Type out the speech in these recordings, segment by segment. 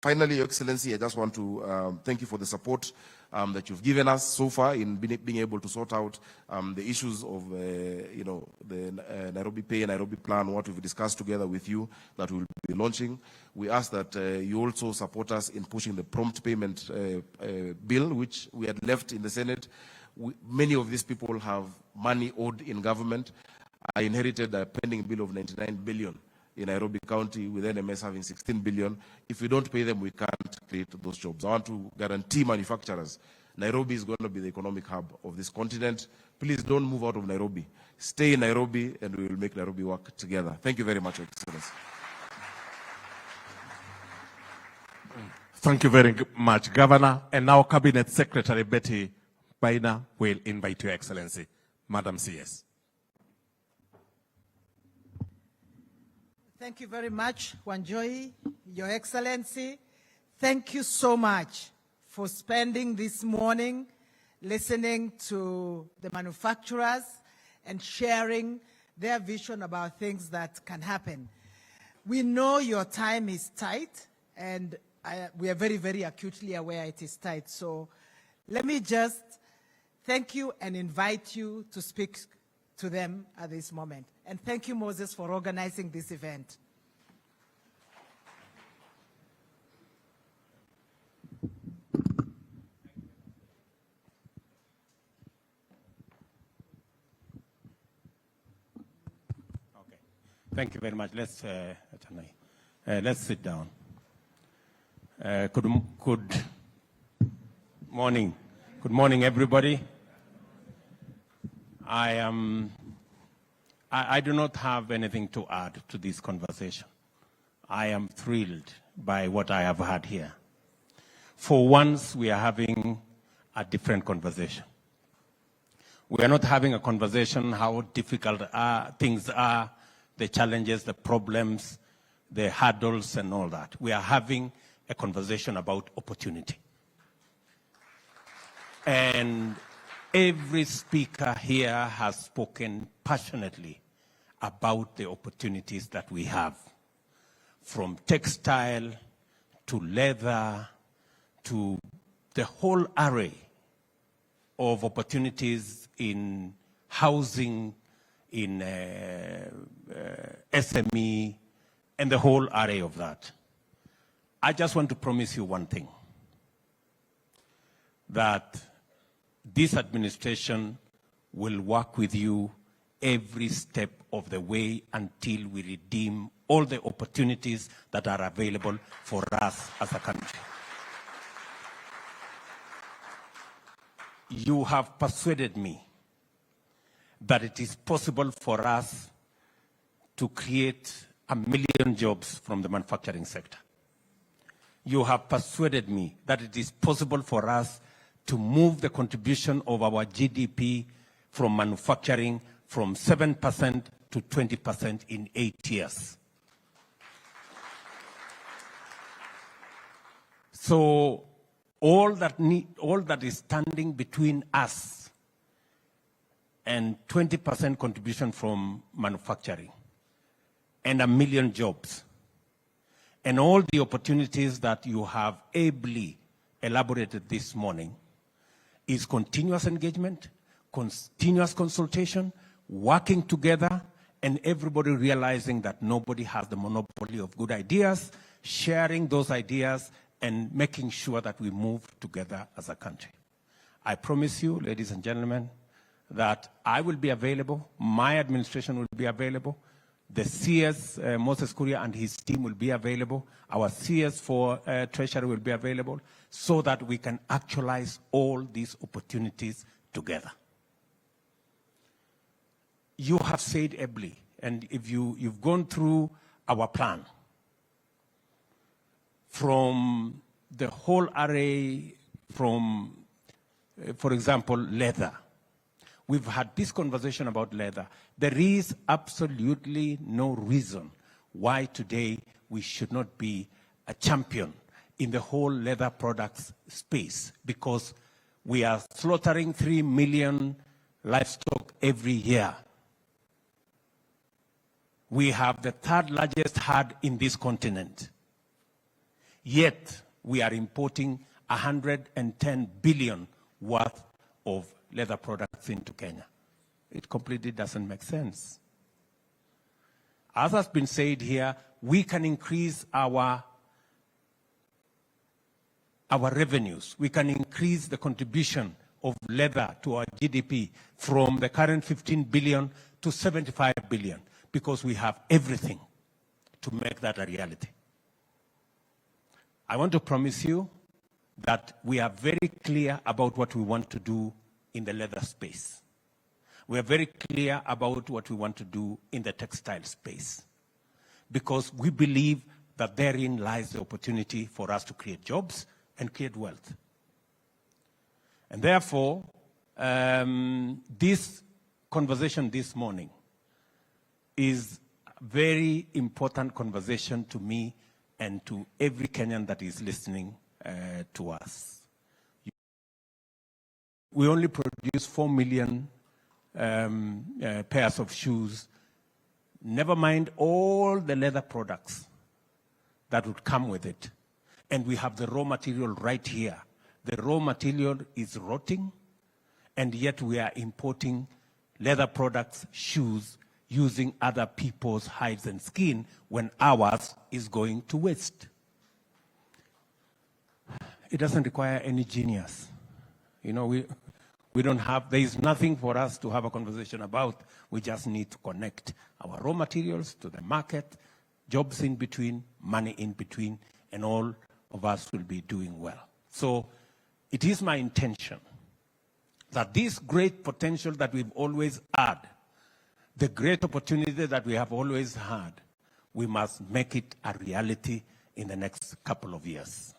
Finally, Your Excellency, I just want to thank you for the support that you've given us so far in being able to sort out the issues of, the Nairobi Pay and Nairobi Plan, what we've discussed together with you that we'll be launching. We ask that you also support us in pushing the prompt payment bill, which we had left in the Senate. Many of these people have money owed in government. I inherited a pending bill of 99 billion in Nairobi County, with NMS having 16 billion. If we don't pay them, we can't create those jobs. I want to guarantee manufacturers, Nairobi is going to be the economic hub of this continent. Please don't move out of Nairobi. Stay in Nairobi, and we will make Nairobi work together. Thank you very much, Your Excellency. Thank you very much, Governor. And now Cabinet Secretary Betty Baina will invite Your Excellency. Madam CS. Thank you very much, Wanjohi, Your Excellency. Thank you so much for spending this morning listening to the manufacturers and sharing their vision about things that can happen. We know your time is tight, and we are very, very acutely aware it is tight. So let me just thank you and invite you to speak to them at this moment. And thank you, Moses, for organizing this event. Okay. Thank you very much. Let's sit down. Good morning. Good morning, everybody. I do not have anything to add to this conversation. I am thrilled by what I have had here. For once, we are having a different conversation. We are not having a conversation how difficult things are, the challenges, the problems, the hurdles, and all that. We are having a conversation about opportunity. And every speaker here has spoken passionately about the opportunities that we have, from textile to leather to the whole array of opportunities in housing, in SME, and the whole array of that. I just want to promise you one thing, that this administration will work with you every step of the way until we redeem all the opportunities that are available for us as a country. You have persuaded me that it is possible for us to create 1 million jobs from the manufacturing sector. You have persuaded me that it is possible for us to move the contribution of our GDP from manufacturing from 7% to 20% in 8 years. So all that is standing between us and 20% contribution from manufacturing and 1 million jobs, and all the opportunities that you have ably elaborated this morning, is continuous engagement, continuous consultation, working together, and everybody realizing that nobody has the monopoly of good ideas, sharing those ideas, and making sure that we move together as a country. I promise you, ladies and gentlemen, that I will be available, my administration will be available, the CS, Moses Kuria, and his team will be available, our CS for Treasury will be available, so that we can actualize all these opportunities together. You have said ably, and if you've gone through our plan, from the whole array, from, for example, leather. We've had this conversation about leather. There is absolutely no reason why today we should not be a champion in the whole leather products space, because we are slaughtering 3 million livestock every year. We have the 3rd largest herd in this continent. Yet, we are importing 110 billion worth of leather products into Kenya. It completely doesn't make sense. As has been said here, we can increase our revenues. We can increase the contribution of leather to our GDP from the current 15 billion to 75 billion because we have everything to make that a reality. I want to promise you that we are very clear about what we want to do in the leather space. We are very clear about what we want to do in the textile space because we believe that therein lies the opportunity for us to create jobs and create wealth. And therefore, this conversation this morning is a very important conversation to me and to every Kenyan that is listening to us. We only produce 4 million pairs of shoes, never mind all the leather products that would come with it. And we have the raw material right here. The raw material is rotting, and yet we are importing leather products, shoes, using other people's hides and skin when ours is going to waste. It doesn't require any genius. You know, we don't have, there is nothing for us to have a conversation about. We just need to connect our raw materials to the market, jobs in between, money in between, and all of us will be doing well. So it is my intention that this great potential that we've always had, the great opportunity that we have always had, we must make it a reality in the next couple of years.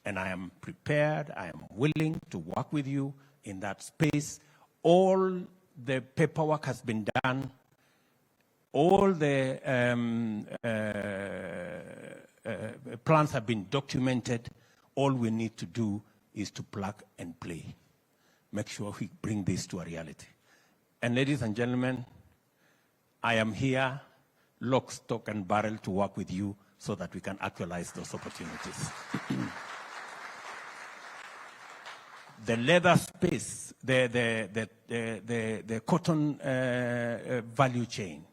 And I am prepared, I am willing to work with you in that space. All the paperwork has been done. All the plans have been documented. All we need to do is to plug and play. Make sure we bring this to a reality. And ladies and gentlemen, I am here, lock, stock, and barrel to work with you so that we can actualize those opportunities. The leather space, the cotton value chain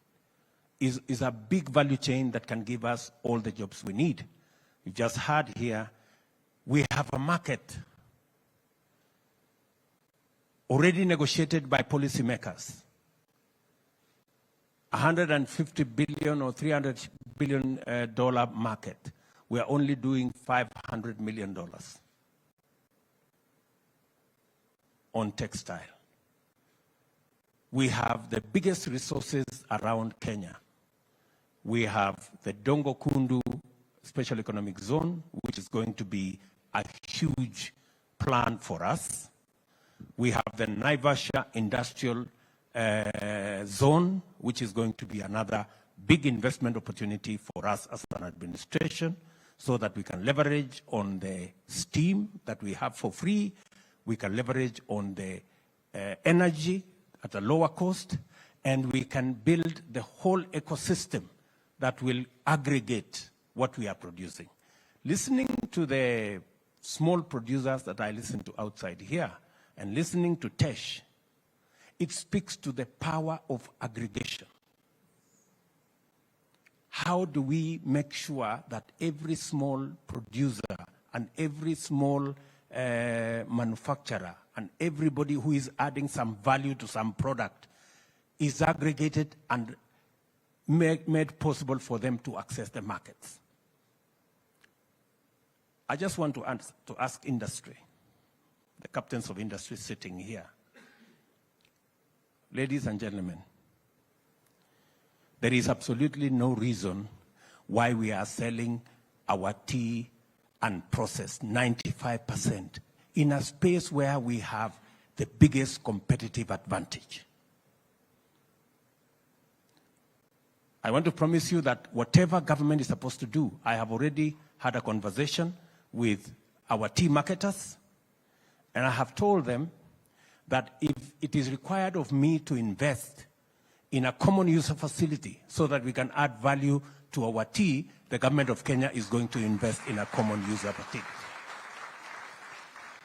is a big value chain that can give us all the jobs we need. You just heard here, we have a market already negotiated by policymakers. $150 billion or $300 billion market. We are only doing $500 million on textile. We have the biggest resources around Kenya. We have the Dongo Kundu Special Economic Zone, which is going to be a huge plan for us. We have the Naivasha Industrial Zone, which is going to be another big investment opportunity for us as an administration, so that we can leverage on the steam that we have for free. We can leverage on the energy at a lower cost, and we can build the whole ecosystem that will aggregate what we are producing. Listening to the small producers that I listen to outside here, and listening to Tesh, it speaks to the power of aggregation. How do we make sure that every small producer and every small manufacturer and everybody who is adding some value to some product is aggregated and made possible for them to access the markets? I just want to ask industry, the captains of industry sitting here. Ladies and gentlemen, there is absolutely no reason why we are selling our tea and processed 95% in a space where we have the biggest competitive advantage. I want to promise you that whatever government is supposed to do, I have already had a conversation with our tea marketers, and I have told them that if it is required of me to invest in a common user facility so that we can add value to our tea the government of Kenya is going to invest in a common use of tea.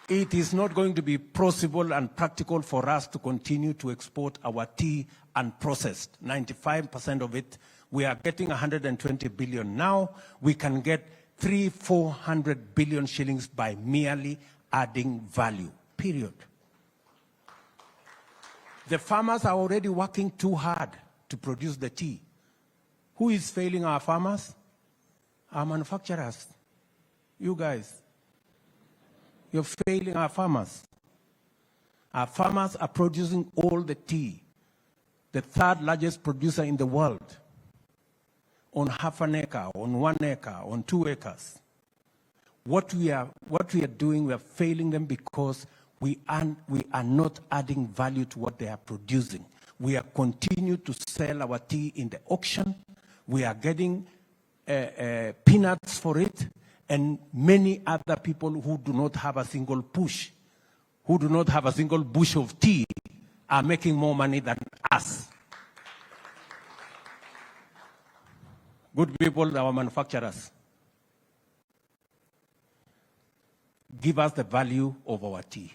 It is not going to be possible and practical for us to continue to export our tea unprocessed. 95% of it, we are getting 120 billion now. We can get 300-400 billion shillings by merely adding value, period. The farmers are already working too hard to produce the tea. Who is failing our farmers? Our manufacturers. You guys. You're failing our farmers. Our farmers are producing all the tea, the third largest producer in the world, on half an acre, on 1 acre, on 2 acres. What we are doing, we are failing them because we are not adding value to what they are producing. We are continue to sell our tea in the auction. We are getting peanuts for it, and many other people who do not have a single push, who do not have a single bush of tea, are making more money than us. Good people, our manufacturers, give us the value of our tea.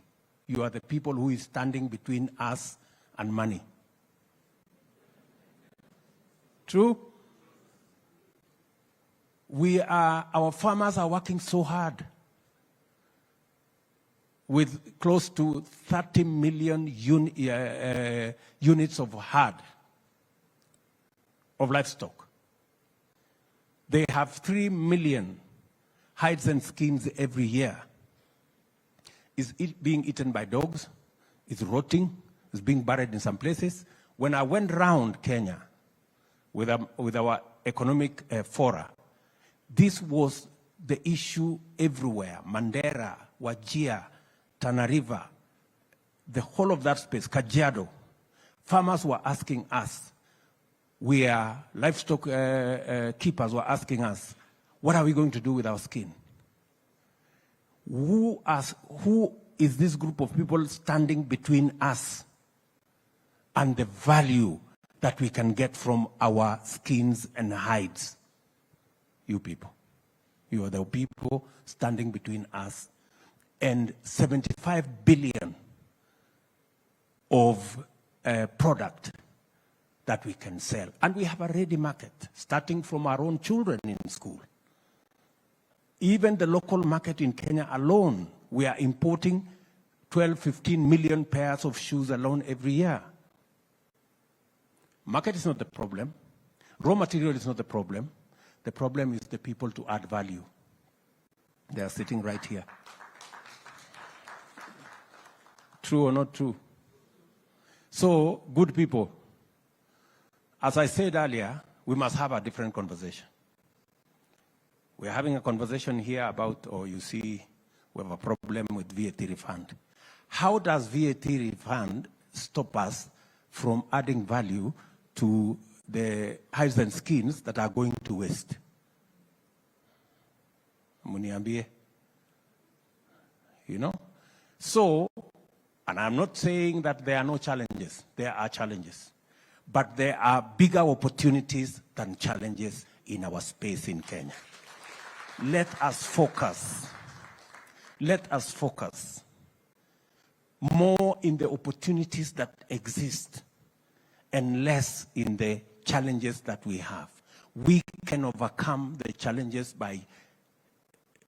You are the people who is standing between us and money. True? Our farmers are working so hard with close to 30 million units of herd of livestock. They have 3 million hides and skins every year. Is it being eaten by dogs? It's rotting. It's being buried in some places. When I went round Kenya with our economic fora, this was the issue everywhere. Mandera, Wajir, Tana River, the whole of that space, Kajiado. Farmers were asking us, we are livestock keepers were asking us, what are we going to do with our skin? Who is this group of people standing between us and the value that we can get from our skins and hides? You people. You are the people standing between us and 75 billion of product that we can sell. And we have a ready market, starting from our own children in school. Even the local market in Kenya alone, we are importing 12-15 million pairs of shoes alone every year. Market is not the problem. Raw material is not the problem. The problem is the people to add value. They are sitting right here. True or not true? So, good people, as I said earlier, we must have a different conversation. We're having a conversation here about, or you see, we have a problem with VAT refund. How does VAT refund stop us from adding value to the hides and skins that are going to waste? Muniambie. You know? So, and I'm not saying that there are no challenges. There are challenges. But there are bigger opportunities than challenges in our space in Kenya. Let us focus. Let us focus more in the opportunities that exist and less in the challenges that we have. We can overcome the challenges by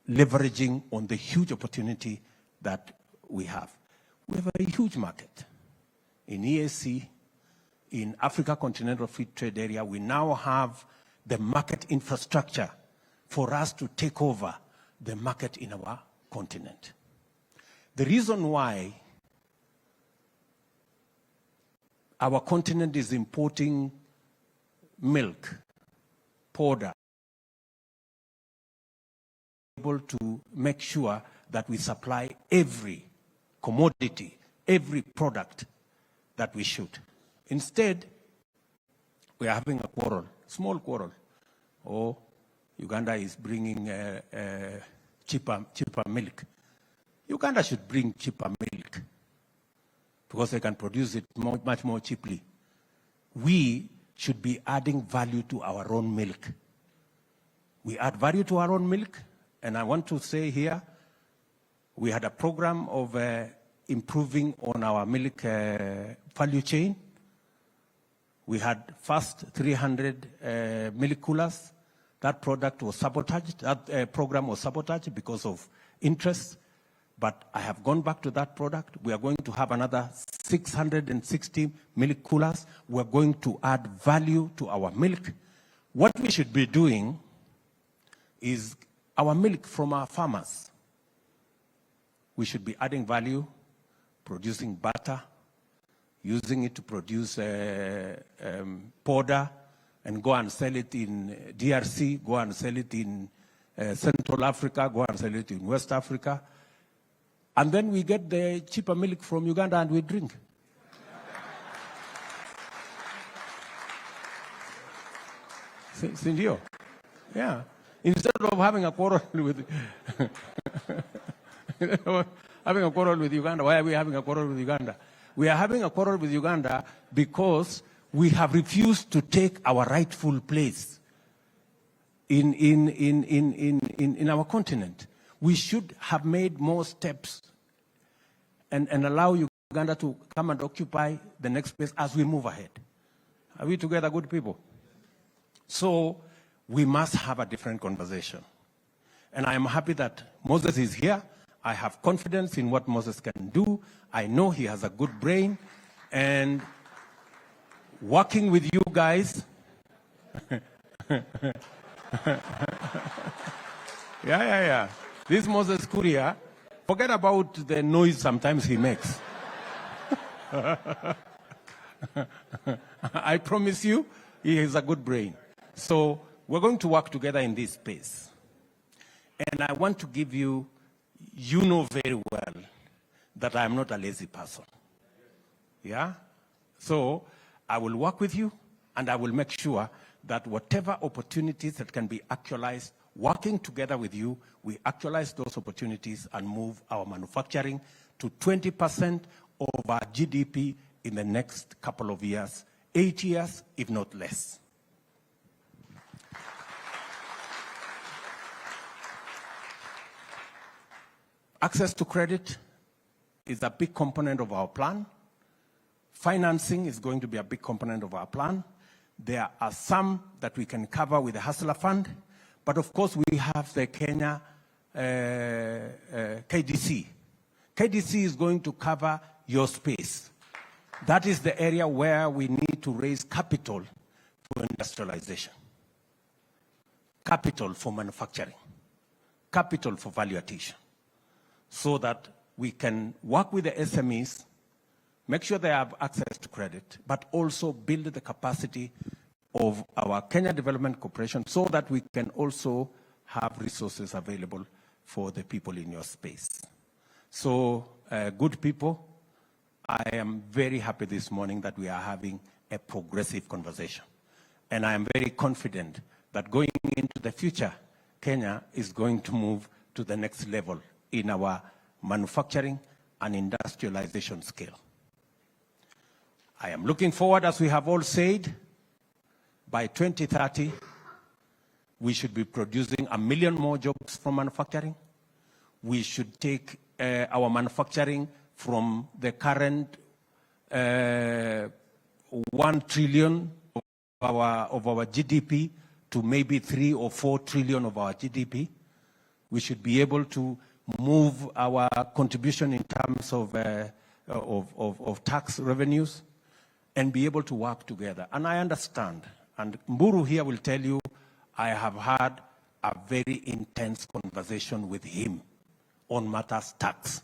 leveraging on the huge opportunity that we have. We have a huge market. In EAC, in Africa Continental Free Trade Area, we now have the market infrastructure for us to take over the market in our continent. The reason why our continent is importing milk, powder, able to make sure that we supply every commodity, every product that we should. Instead, we are having a quarrel, small quarrel. Oh, Uganda is bringing cheaper milk. Uganda should bring cheaper milk because they can produce it much more cheaply. We should be adding value to our own milk. We add value to our own milk. And I want to say here, we had a program of improving on our milk value chain. We had first 300 milk coolers. That product was sabotaged. That program was sabotaged because of interest. But I have gone back to that product. We are going to have another 660 milk coolers. We are going to add value to our milk. What we should be doing is our milk from our farmers. We should be adding value, producing butter, using it to produce powder, and go and sell it in DRC, go and sell it in Central Africa, go and sell it in West Africa. And then we get the cheaper milk from Uganda and we drink. Sindio? Yeah. Instead of having a quarrel with having a quarrel with Uganda, why are we having a quarrel with Uganda? We are having a quarrel with Uganda because we have refused to take our rightful place in our continent. We should have made more steps and allow Uganda to come and occupy the next place as we move ahead. Are we together, good people? So we must have a different conversation. And I am happy that Moses is here. I have confidence in what Moses can do. I know he has a good brain. And working with you guys, yeah. This Moses Kuria, forget about the noise sometimes he makes. I promise you, he has a good brain. So we're going to work together in this space. And I want to give you, you know very well that I am not a lazy person. Yeah? So I will work with you and I will make sure that whatever opportunities that can be actualized, working together with you, we actualize those opportunities and move our manufacturing to 20% of our GDP in the next couple of years, 8 years, if not less. Access to credit is a big component of our plan. Financing is going to be a big component of our plan. There are some that we can cover with the Hustler Fund, but of course we have the Kenya KDC. KDC is going to cover your space. That is the area where we need to raise capital for industrialization, capital for manufacturing, capital for value addition, so that we can work with the SMEs, make sure they have access to credit, but also build the capacity of our Kenya Development Corporation so that we can also have resources available for the people in your space. So, good people, I am very happy this morning that we are having a progressive conversation. And I am very confident that going into the future, Kenya is going to move to the next level in our manufacturing and industrialization scale. I am looking forward, as we have all said, by 2030, we should be producing 1 million more jobs from manufacturing. We should take our manufacturing from the current 1 trillion of our GDP to maybe 3 or 4 trillion of our GDP. We should be able to move our contribution in terms of tax revenues and be able to work together. And I understand, and Mburu here will tell you, I have had a very intense conversation with him on matters tax.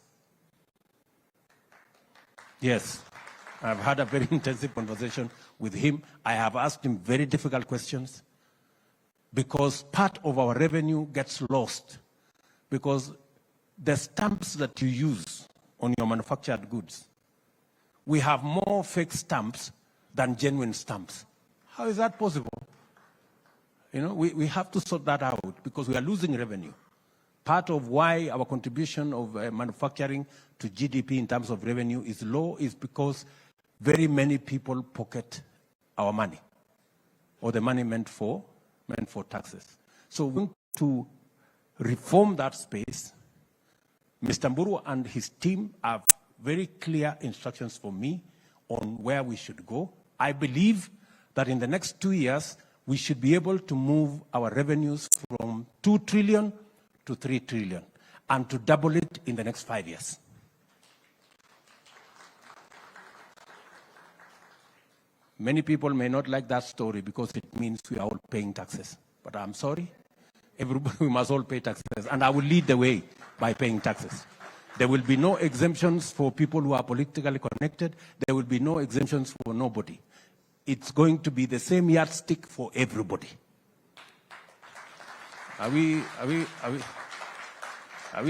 Yes, I've had a very intensive conversation with him. I have asked him very difficult questions because part of our revenue gets lost because the stamps that you use on your manufactured goods, we have more fake stamps than genuine stamps. How is that possible? You know, we have to sort that out because we are losing revenue. Part of why our contribution of manufacturing to GDP in terms of revenue is low is because very many people pocket our money or the money meant for taxes. So we're going to reform that space. Mr. Mburu and his team have very clear instructions for me on where we should go. I believe that in the next 2 years, we should be able to move our revenues from 2 trillion to 3 trillion and to double it in the next 5 years. Many people may not like that story because it means we are all paying taxes. But I'm sorry, everybody, we must all pay taxes. And I will lead the way by paying taxes. There will be no exemptions for people who are politically connected. There will be no exemptions for nobody. It's going to be the same yardstick for everybody. Are we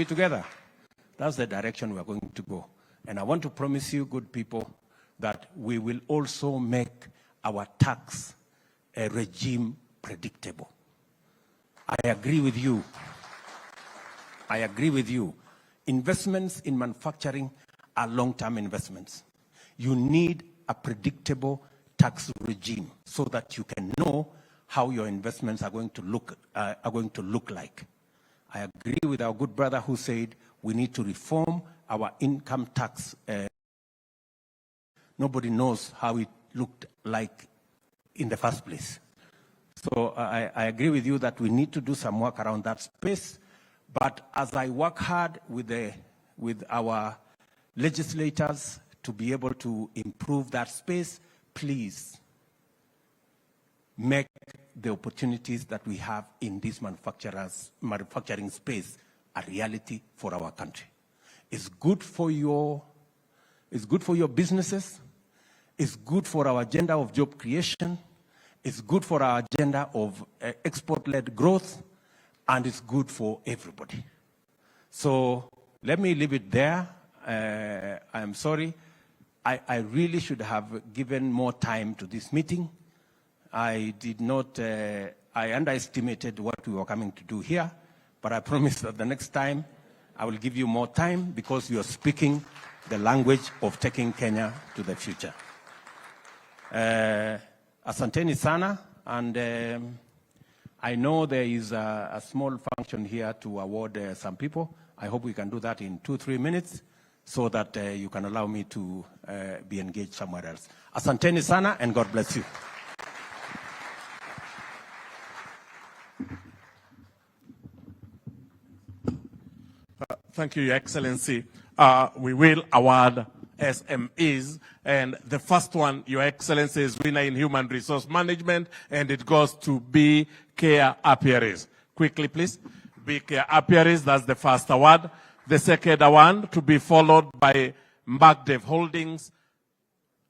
together? That's the direction we are going to go. And I want to promise you, good people, that we will also make our tax regime predictable. I agree with you. I agree with you. Investments in manufacturing are long-term investments. You need a predictable tax regime so that you can know how your investments are going to look like. I agree with our good brother who said we need to reform our income tax. Nobody knows how it looked like in the first place. So I agree with you that we need to do some work around that space. But as I work hard with our legislators to be able to improve that space, please make the opportunities that we have in this manufacturing space a reality for our country. It's good for your businesses. It's good for our agenda of job creation. It's good for our agenda of export-led growth. And it's good for everybody. So let me leave it there. I'm sorry. I really should have given more time to this meeting. I did not, I underestimated what we were coming to do here. But I promise that the next time I will give you more time because you are speaking the language of taking Kenya to the future. Asanteni sana, and I know there is a small function here to award some people. I hope we can do that in 2-3 minutes so that you can allow me to be engaged somewhere else. Asanteni sana, and God bless you. Thank you, Your Excellency. We will award SMEs, and the first one, Your Excellency, is winner in human resource management, and it goes to B Care Apiaries. Quickly, please. B Care Apiaries, that's the first award. The second award to be followed by Magdev Holdings,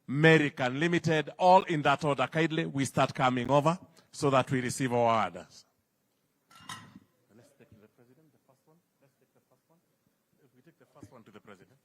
American Limited, all in that order. Kindly, we start coming over so that we receive our orders. Let's take the president, the first one. Let's take the first one. We take the first one to the president.